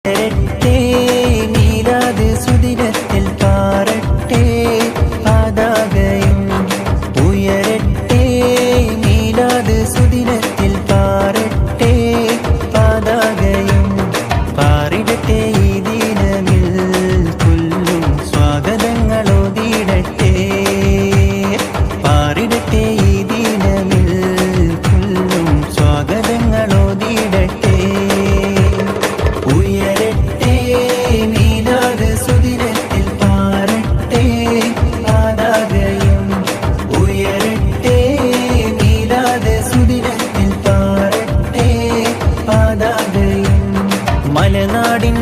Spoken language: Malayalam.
ഉയരട്ടെ മീലാദ് സുദിനത്തിൽ പാറട്ടെ പതാകയും. ഉയരട്ടെ മീലാദ് സുദിനത്തിൽ പാറട്ടെ പതാകയും. പാറിടട്ടെ ഈ ദിനമിൽ കൊല്ലും സ്വാഗതങ്ങളോതിടട്ടെ. പാറിടട്ടെ ഈ ദിനമിൽ കൊല്ലും സ്വാഗതങ്ങളോതിടട്ടെ. ഉയരട്ടെ മീലാദ് സുദിനത്തിൽ പാറട്ടെ പതാകയും. ഉയരട്ടെ മീലാദ് സുദിനത്തിൽ പാറട്ടെ പതാകയും. മലനാടിൻ